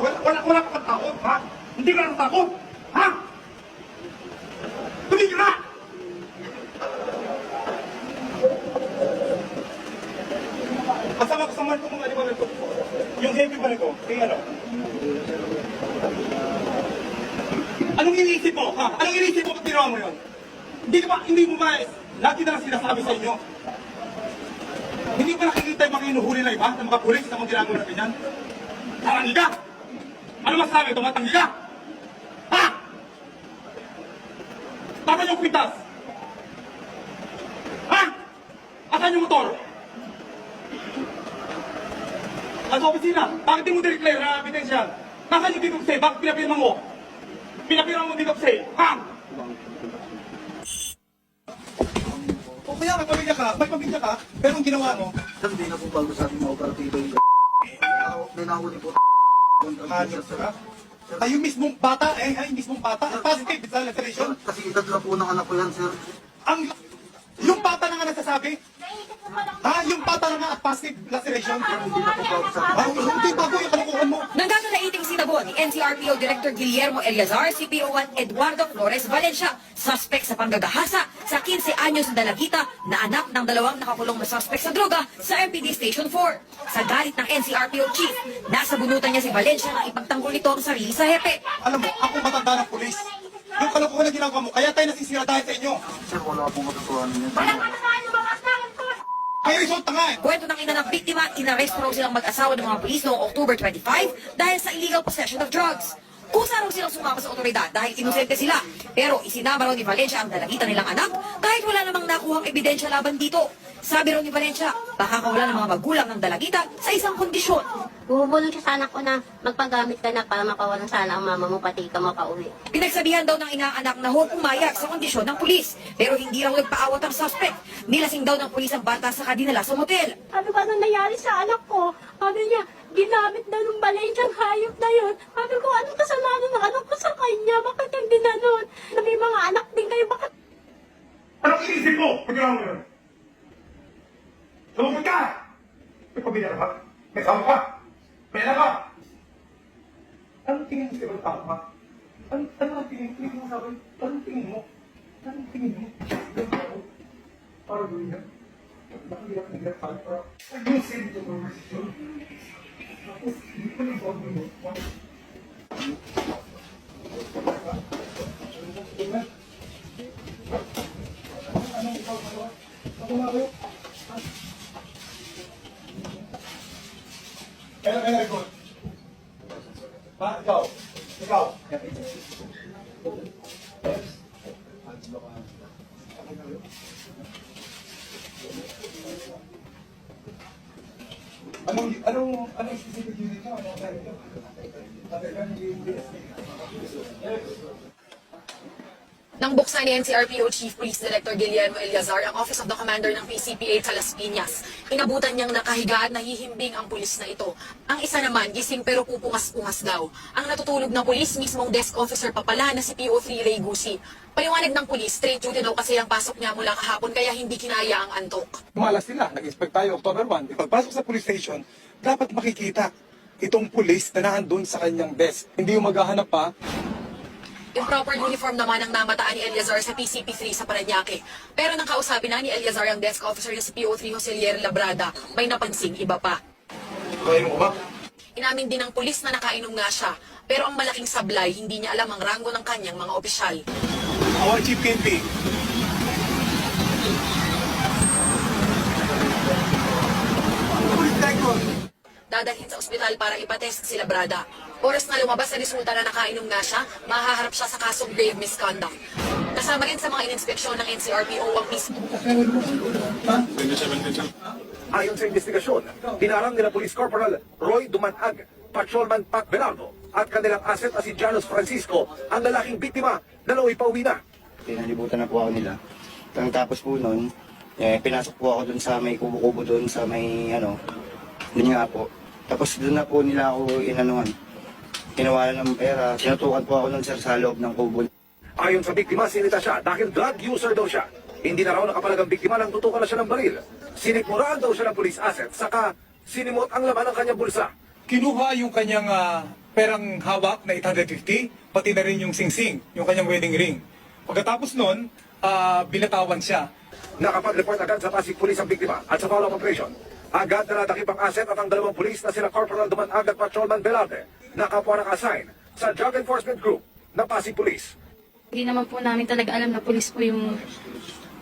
Wala ka pang takot, ha? Hindi ka natakot, ha? Tumigil na! Kasama ko mga animal ito. Yung heavy ba nito? Kaya ano? Anong iniisip mo, ha? Anong iniisip mo pag ginawa mo yun? Hindi mo ba lagi na lang sinasabi sa inyo? Hindi ba nakikita yung mga inuhuli na iba ng mga pulis na mga ginagawa na ganyan? Taranggi ka! Ano masasabi? Tumatanggi ka? Ha? Tama yung kwintas? Ha? Asan yung motor? Nasa opisina, bakit di mo declare na ebidensya? Nasaan yung dito say? Bakit pinapirma mo? Pinapirma mo dito say? Ha? O kaya may pamilya ka, pero ang ginawa mo, Hindi na po bago sa ating mga operatiba yung ninahuli po. hanap ka? Ay, yung mismong bata, positive sa laceration. Kasi edad lang po ng anak ko yan, sir. Yung bata na nga nagsasabi, yung bata na nga at positive laceration. Hindi na po bago sa ating Hindi bago yung kalukuhan mo. Nanggato na iting sinabo ni NCRPO Director Guillermo Eliazar, CPO1 Eduardo Flores Valencia, suspect sa panggagahasa sa 15 anyos na dalagita na anak ng dalawang nakakulong na suspect sa droga sa MPD Station 4. Sa galit ng NCRPO Chief, nasa bunutan niya si Valencia na ipagtanggol nito ang sarili sa hepe. Alam mo, ako matanda ng pulis. Yung kalukuhan na ginagawa mo, kaya tayo nasisira dahil sa inyo. Sir, wala pong magagawa ninyo. Kayo result na nga eh. Kwento ng ina ng biktima, inaresto raw silang mag-asawa ng mga pulis noong October 25 dahil sa illegal possession of drugs. Kusa raw silang sumama sa otoridad dahil inosente sila. Pero isinama raw ni Valencia ang dalagita nilang anak kahit wala namang nakuhang ebidensya laban dito. Sabi raw ni Valencia, baka kawala ng mga magulang ng dalagita sa isang kondisyon. Bumubulong siya sa anak ko na magpagamit ka na para makawalan sana ang mama mo pati ka makauwi. Pinagsabihan daw ng inaanak na huwag pumayag sa kondisyon ng pulis. Pero hindi raw nagpaawat ang suspect. Nilasing daw ng pulis ang bata sa kadinala sa motel. Sabi ko, anong nangyari sa anak ko? Sabi niya, ginamit na nung Valenciang hayop na yun. Sabi ko, anong kasalanan ng anak ko sa kanya? Bakit yung ginanon? Na may mga anak din kayo, bakit? Anong iisip mo pag ginawa mo yun? Lumabot ka! May pamilya ka ba? May asawa ka? May anak ka? Anong tingin mo sa ibang tao ka? Anong tingin mo sa akin? Anong tingin mo? Anong tingin mo? Para gawin yan? Nakahirap tayo para ayusin ito ng desisyon. Tapos, hindi ko na bago mo. Anong ikaw magawa? Ako nga kayo? Kailan record? Ha? Ikaw? Ikaw? Anong specific unit mo? Anong type mo? Nang buksan ni NCRPO Chief Police Director Guillermo Eliazar ang Office of the Commander ng PCPA sa Las Piñas, inabutan niyang nakahiga at nahihimbing ang pulis na ito. Ang isa naman, gising pero pupungas-pungas daw. Ang natutulog ng pulis, mismong desk officer pa pala na si PO3 Ray Gusi. Paliwanag ng pulis, straight duty daw kasi ang pasok niya mula kahapon kaya hindi kinaya ang antok. Malas sila. Nag-expect tayo October 1. Ipagpasok sa police station, dapat makikita itong pulis na nandun sa kanyang desk. Hindi yung maghahanap pa. Yung proper uniform naman ang namataan ni Eliazar sa PCP3 sa Parañaque. Pero nang kausapin na ni Eliazar ang desk officer na si PO3 Joselier Labrada, may napansing iba pa. Kaya mo ba? Inamin din ng pulis na nakainom nga siya. Pero ang malaking sablay, hindi niya alam ang ranggo ng kanyang mga opisyal. Our Chief KNP. Police record. Dadalhin sa ospital para ipatest si Labrada. Oras na lumabas sa resulta na nakainom nga siya, mahaharap siya sa kasong grave misconduct. Kasama rin sa mga ininspeksyon ng NCRPO ang mismo. Ayon sa investigasyon, dinarang nila Police Corporal Roy Dumanag, Patrolman Pat Bernardo at kanilang asset na si Janos Francisco ang lalaking biktima na nauwi pa uwi na. Pinalibutan na po ako nila. Tapos po noon, pinasok po ako dun sa may kubo-kubo dun sa may dun nga po. Tapos doon na po nila ako inanuhan. Kinawalan ng pera. Sinutukan po ako nun sir sa loob ng kubo. Ayon sa biktima, sinita siya dahil drug user daw siya. Hindi na raw nakapalagang biktima nang tutukan na siya ng baril. Sinipuraan daw siya ng police asset, saka sinimot ang laman ng kanyang bulsa. Kinuha yung kanyang perang hawak na 850, pati na rin yung singsing, yung kanyang wedding ring. Pagkatapos nun, binatawan siya. Nakapag-report agad sa Pasig Police ang biktima at sa follow-up operation. Agad na nadakip ang asset at ang dalawang pulis na sila Corporal Dumanag at Patrolman Velarde na kapwa naka-assign sa Drug Enforcement Group ng Pasig Police. Hindi naman po namin talaga alam na pulis po yung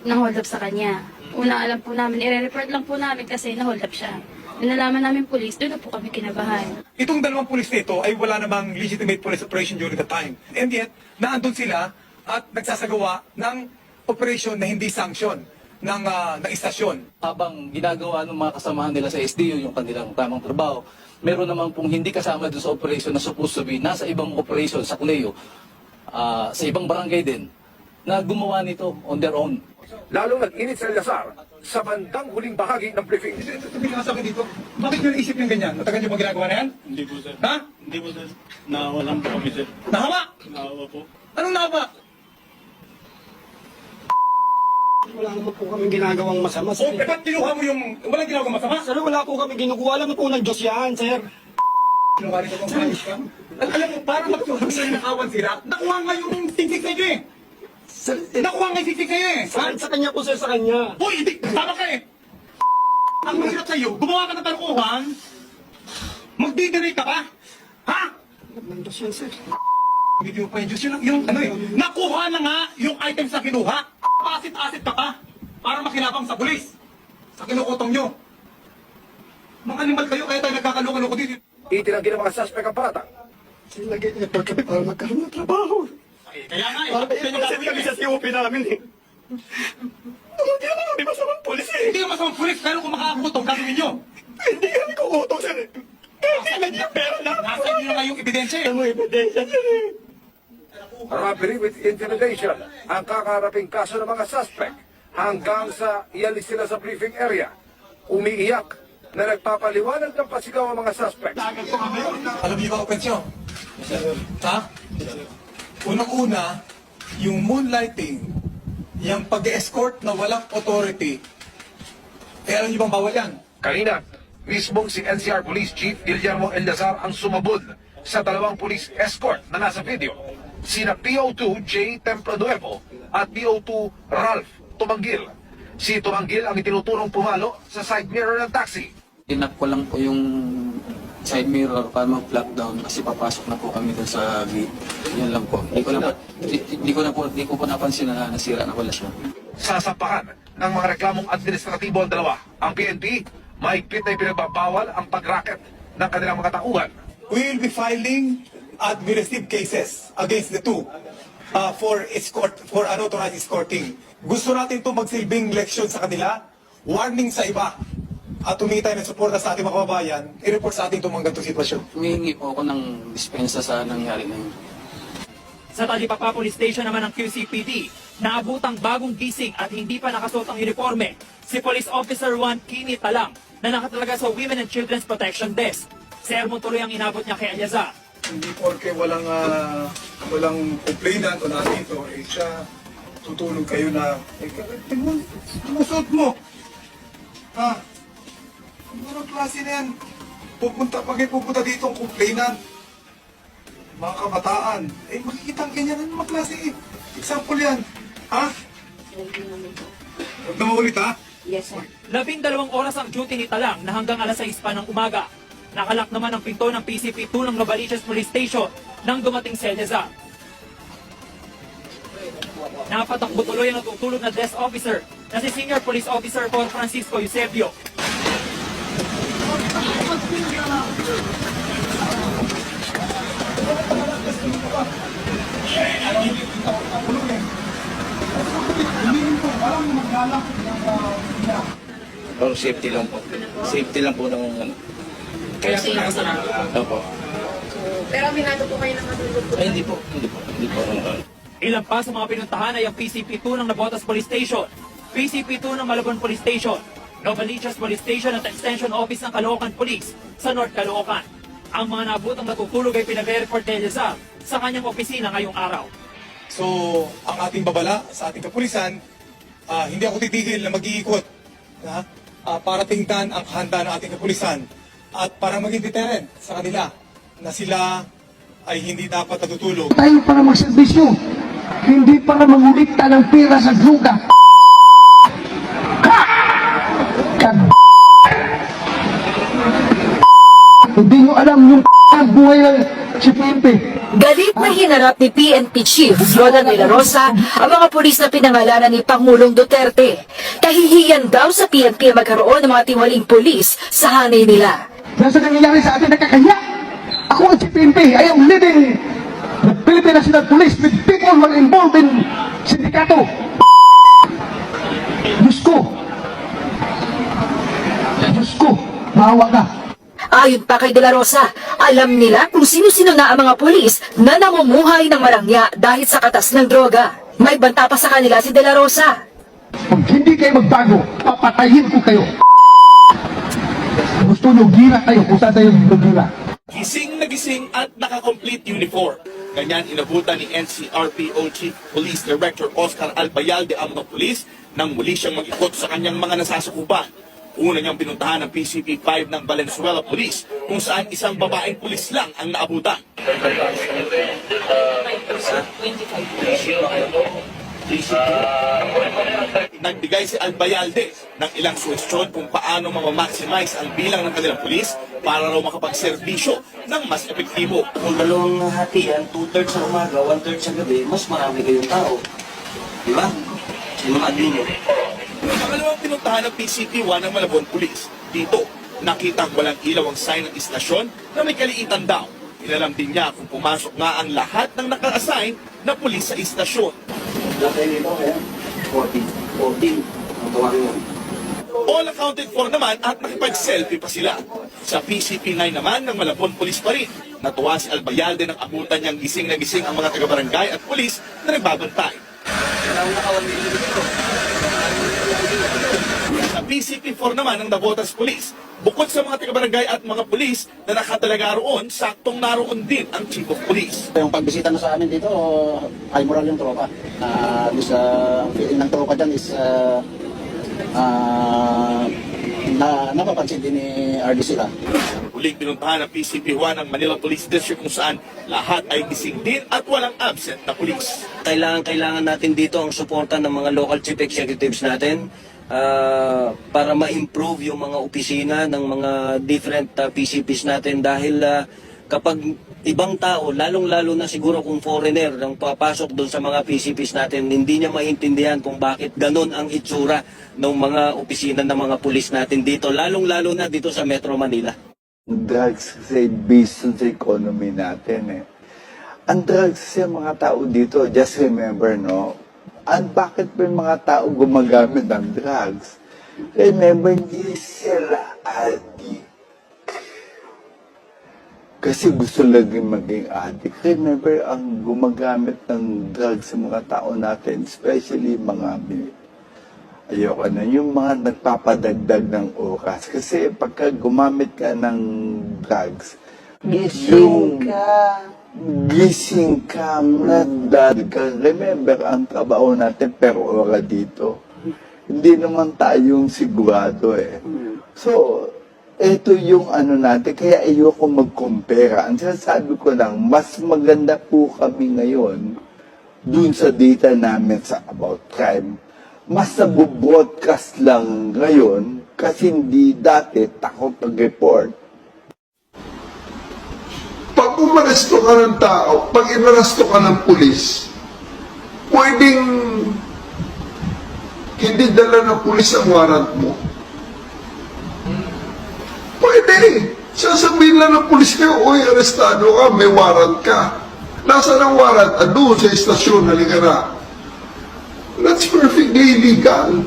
nang-hold up sa kanya. Una alam po namin, i-report lang po namin kasi na-hold up siya. Nung nalaman namin pulis, doon na po kami kinabahan. Itong dalawang pulis nito ay wala namang legitimate police operation during the time. And yet, naandun sila at nagsasagawa ng operation na hindi sanction ng istasyon. Habang ginagawa ng mga kasamahan nila sa SDU yung kanilang tamang trabaho, meron naman pong hindi kasama doon sa operation na supposed to be nasa ibang operation sa Cleo, sa ibang barangay din, na gumawa nito on their own. Lalong nag-init sa Lazar sa bandang huling bahagi ng briefing. Sabi ka sa akin dito, bakit nyo naisip yung ganyan? Matagal nyo ba ginagawa na yan? Hindi po, sir. Ha? Hindi po, sir. Naawa lang po kami, sir. Nahawa? Naawa po. Anong nahawa? Wala naman po kami ginagawang masama, O, sir. ba't kinuha mo yung... Walang ginagawa masama? Sir, wala po kami ginukuha. Alam mo po ng Diyos yan, sir. Kinuha nito kong ayos ka? Alam mo, para magtuhang sa'yo ng awan sila, nakuha nga yung siksik sa'yo eh. Sir, Nakuha nga yung siksik sa'yo eh. Ha? sa kanya po, sir, sa kanya. Hoy, hindi! Tama ka eh! Ang mahirap sa'yo, gumawa ka ng talukuhan, magdidiray ka pa? Ha? Ng Diyos yan, sir. Hindi mo pa yung Diyos yung ano eh. Nakuha na nga yung items na kinuha. Pasit-asit ka pa para makilabang sa pulis. Sa kinukutong nyo. Mga animal kayo, kaya tayo nagkakaluko-luko dito. Itinanggi ng mga suspect ang paratang. Sir, nag-effort kami para magkaroon ng trabaho. Kaya nga eh. Para may kami sa COP namin eh. Hindi naman kami masamang polis eh. Hindi ka masamang pulis, pero kung makakakutong, gagawin nyo. Hindi kami kukutong, sir. Hindi na niya pera na. Nasa inyo na nga yung ebidensya eh. Ang mga ebidensya, sir eh. Robbery with intimidation ang kakaharaping kaso ng mga suspect hanggang sa ialis sila sa briefing area. Umiiyak na nagpapaliwanag ng pasigaw ang mga suspect. Alam niyo ba, Opensyo? Ha? Unang-una, yung moonlighting, yung pag-escort na walang authority, alam niyo bang bawal yan? Kanina, mismong si NCR Police Chief Guillermo Eliazar ang sumabog sa dalawang police escort na nasa video. Sina PO2 J. Tempranuevo at PO2 Ralph Tumanggil. Si Tumanggil ang itinuturong pumalo sa side mirror ng taxi. Tinap ko lang po yung side mirror para mag-flag down kasi papasok na po kami doon sa gate. Yan lang po. Hindi ko po napansin na nasira na wala siya. Sasampahan ng mga reklamong administratibo ang dalawa. Ang PNP, mahigpit na ipinagbabawal ang pag-racket ng kanilang mga tauhan. We will be filing administrative cases against the two for unauthorized escorting. Gusto natin ito magsilbing leksyon sa kanila, warning sa iba, at tumitay ng suporta sa ating mga kababayan, i-report sa ating itong mga ganitong sitwasyon. Humihingi po ako ng dispensa sa nangyari na yun. Sa Talipapa Police Station naman ng QCPD, naabutang bagong gising at hindi pa nakasuot ang uniforme si Police Officer 1 Kini Talang na nakatalaga sa Women and Children's Protection Desk. Sermon tuloy ang inabot niya kay Eliazar. Hindi porke walang complainant o dito, eh siya tutulog kayo na, musot mo. Ha? Anong klase na yan? Pupunta dito ang complainant. Mga kabataan, eh makikita ang ganyan, ano mga klase eh. Example yan. Ha? Huwag na maulit ha? Yes, sir. 12 oras ang duty ni Talang na hanggang alas 6 pa ng umaga. Nakalak naman ang pinto ng PCP2 ng Novaliches Police Station nang dumating si Eliazar. Napatakbo tuloy ang natutulog na desk officer na si Senior Police Officer Paul Francisco Eusebio. Or safety lang po. Safety lang po ng ano. Kaya Opo. Pero aminado po kayo na matulog po. Ay, hindi po. Hindi po. Ilan pa sa mga pinuntahan ay ang PCP2 ng Nabotas Police Station, PCP2 ng Malabon Police Station, Novaliches Police Station at Extension Office ng Caloocan Police sa North Caloocan. Ang mga nabutang natutulog ay pinag-report ni Eliazar sa kanyang opisina ngayong araw. So, ang ating babala sa ating kapulisan, hindi ako titigil na mag-iikot para tingnan ang handa ng ating kapulisan at para maging deterrent sa kanila na sila ay hindi dapat natutulog. Tayo para magserbisyo, hindi para mangulikta ng pera sa droga. Hindi nyo alam yung buhay ng si Pepe. Galit na hinarap ni PNP Chief Rodan de la Rosa ang mga pulis na pinangalanan ni Pangulong Duterte. Kahihiyan daw sa PNP ang magkaroon ng mga tiwaling pulis sa hanay nila. Nasa nangyayari sa atin nakakaya. Ako ang si Pepe. I am leading the Philippine National Police with people who are involved in sindikato. Diyos ko. Diyos ko. Maawa ka. Ayon pa kay De La Rosa, alam nila kung sino-sino na ang mga pulis na namumuhay ng marangya dahil sa katas ng droga. May banta pa sa kanila si De La Rosa. Kung hindi kayo magbago, papatayin ko kayo. Gusto nyo gira kayo kung saan tayo gira. Gising na gising at naka-complete uniform. Ganyan inabutan ni NCRPO Chief Police Director Oscar Albayalde ang mga pulis nang muli siyang mag-ikot sa kanyang mga nasasakupan. Una niyang pinuntahan ng PCP-5 ng Valenzuela Police kung saan isang babaeng pulis lang ang naabutan. Nagbigay si Albayalde ng ilang suwestyon kung paano mamamaximize ang bilang ng kanilang pulis para raw makapagserbisyo ng mas epektibo. Kung dalawang hatian, 2/3 sa umaga, 1/3 sa gabi, mas marami kayong tao. Di ba? Yung mga admin eh. Pangalawang pinuntahan ng PCP-1 ng Malabon Police. Dito, nakitang walang ilaw ang sign ng istasyon na may kaliitan daw. Inalam din niya kung pumasok nga ang lahat ng naka-assign na pulis sa istasyon. Lakay nito kaya, 14 ang tawagin mo. All accounted for naman at nakipag-selfie pa sila. Sa PCP-9 naman ng Malabon Police pa rin. Natuwa si Albayalde ng abutan niyang gising na gising ang mga taga-barangay at pulis na nagbabantay. Sa PCP-4 naman ng Navotas Police, bukod sa mga taga-barangay at mga pulis na nakatalaga roon, saktong naroon din ang Chief of Police. Yung pagbisita na sa amin dito, ay moral yung tropa. Ang feeling ng tropa dyan is napapansin din ni RD sila. Huling pinuntahan ng PCP-1 ng Manila Police District kung saan lahat ay gising din at walang absent na pulis. Kailangan natin dito ang suporta ng mga local chief executives natin para ma-improve yung mga opisina ng mga different PCPs natin dahil kapag ibang tao, lalong-lalo na siguro kung foreigner ang papasok doon sa mga PCPs natin, hindi niya maintindihan kung bakit ganun ang itsura ng mga opisina ng mga pulis natin dito, lalong-lalo na dito sa Metro Manila. Drugs kasi based sa economy natin eh. Ang drugs kasi mga tao dito, just remember no, bakit may mga tao gumagamit ng drugs? Remember, hindi sila addict. Kasi gusto laging maging addict. Remember, ang gumagamit ng drugs sa mga tao natin, especially mga ayoko na, yung mga nagpapadagdag ng oras. Kasi pagka gumamit ka ng drugs, gising ka, nadad ka. Remember, ang trabaho natin per ora dito. Hindi naman tayong sigurado eh. So, ito yung ano natin, kaya ayoko mag-compare. Ang sinasabi ko lang, mas maganda po kami ngayon dun sa data namin sa about crime. Mas nabu-broadcast lang ngayon kasi hindi dati takot mag-report. Pag umaresto ka ng tao, pag inaresto ka ng pulis, pwedeng hindi dala ng pulis ang warrant mo. Pwede. Sasabihin lang ng pulis kayo, uy, arestado ka, may warrant ka. Nasaan ang warrant? Doon sa istasyon, halika na. That's perfectly legal.